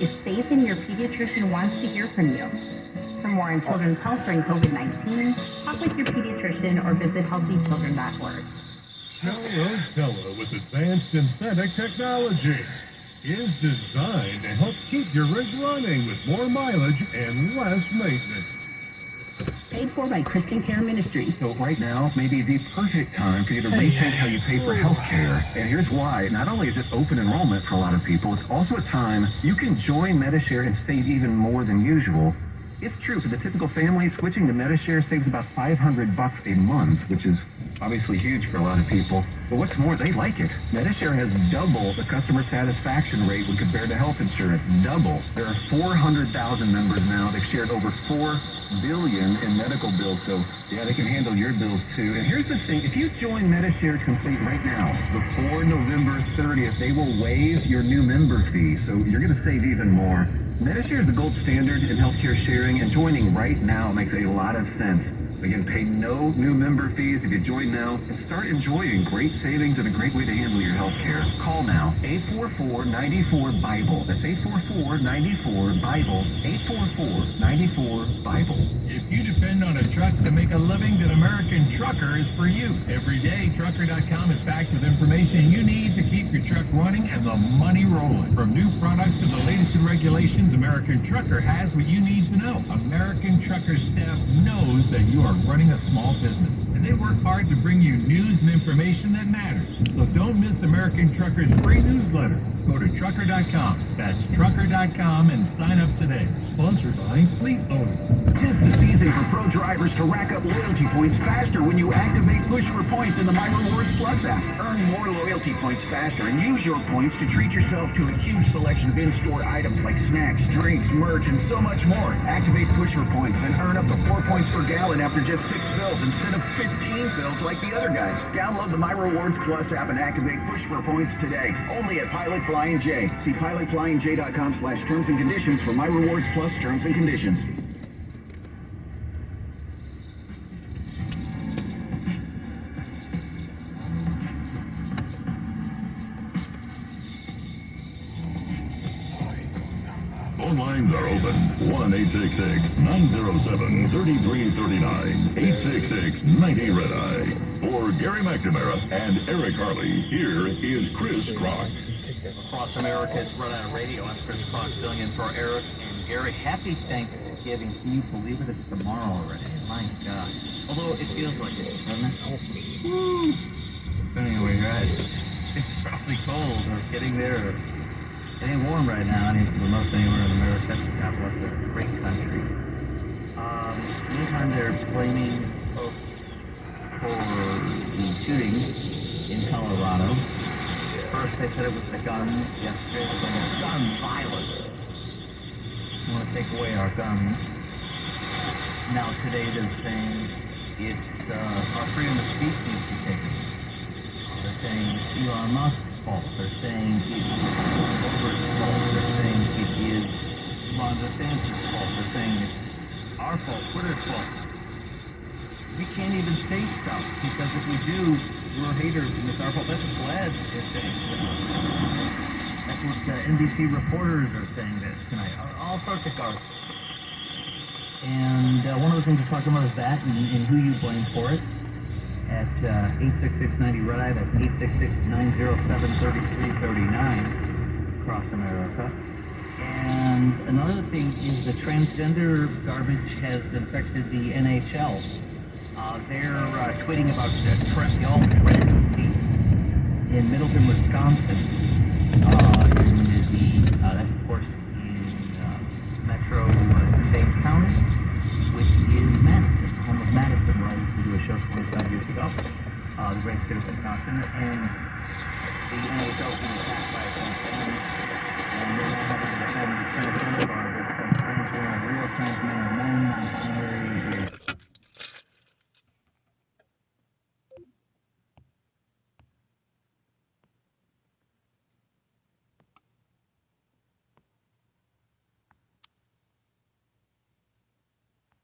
is safe and your pediatrician wants to hear from you. For more on children's health during COVID-19, talk with your pediatrician or visit healthychildren.org. Hello Stella with advanced synthetic technology is designed to help keep your rig running with more mileage and less maintenance. Paid for by Christian Care Ministries. So right now may be the perfect time for you to rethink how you pay for health care. And here's why. Not only is it open enrollment for a lot of people, it's also a time you can join Medishare and save even more than usual. It's true, for the typical family, switching to Medishare saves about $500 a month, which is obviously huge for a lot of people. But what's more, they like it. Medishare has double the customer satisfaction rate when compared to health insurance. Double. There are 400,000 members now. They've shared over $4 billion in medical bills, so yeah, they can handle your bills too. And here's the thing, if you join Medishare Complete right now, before November 30th, they will waive your new member fee, so you're going to save even more. Medishare is the gold standard in healthcare sharing, and joining right now makes a lot of sense. Again, pay no new member fees if you join now and start enjoying great savings and a great way to handle your health care. Call now, 844-94-BIBLE. That's 844-94-BIBLE, 844-94-BIBLE. If you depend on a truck to make a living, then American Trucker is for you. Every day, Trucker.com is packed with information you need to keep your truck running and the money rolling. From new products to the latest in regulations, American Trucker has what you need to know. American Trucker staff knows that you are running a small business, and they work hard to bring you news and information that matters. So don't miss American Trucker's free newsletter. Go to Trucker.com. That's Trucker.com and sign up today. Sponsored by Fleet Owners. Tis the season for pro drivers to rack up loyalty points faster when you activate Push for Points in the My Rewards Plus app. Earn more loyalty points faster and use your points to treat yourself to a huge selection of in-store items like snacks, drinks, merch, and so much more. Activate Push for Points and earn up to 4 points per gallon after just 6 fills instead of 15 fills like the other guys. Download the My Rewards Plus app and activate Push for Points today. Only at Pilot Flying J. See pilotflyingj.com/terms and conditions for My Rewards Plus terms and conditions. Phone lines are open. 1-866-907-3339. 866-90-RED-EYE. For Gary McNamara and Eric Harley, here is Chris Crock. Across America, it's Red Eye Radio. I'm Chris Crock, filling in for Eric and Gary. Happy Thanksgiving. Can you believe it? It's tomorrow already. My God. Although it feels like it, doesn't it? Woo! Anyway, guys, it's probably cold or getting there. It ain't warm right now, for most anywhere in America. God bless it. It's a great country. Meantime, they're blaming folks for the shooting in Colorado. First, they said it was the guns. Yesterday, it was gun violence. They want to take away our guns. Now, today, they're saying it's our freedom of speech needs to be taken. They're saying it's Elon Musk's fault. They're saying it's Oprah's fault. They're saying it is Ron DeSantis' fault. They're saying it's our fault, Twitter's fault. We can't even say stuff because if we do, we're haters and it's our fault. That's what Glad is saying. That's what NBC reporters are saying this tonight. All sorts of garbage. And one of the things we're talking about is that and who you blame for it. At 866-90-RED-EYE, that's 866-907-3339 across America. And another thing is the transgender garbage has infected the NHL. They're tweeting about the all trans team in Middleton, Wisconsin. That's of course in Metro Dade County, which is Madison, home of Madison, where I used to do a show 25 years ago. The great state of Wisconsin, and the NHL has been attacked by some fans, and they're not having the transgender garbage, some trans women, real trans men and men,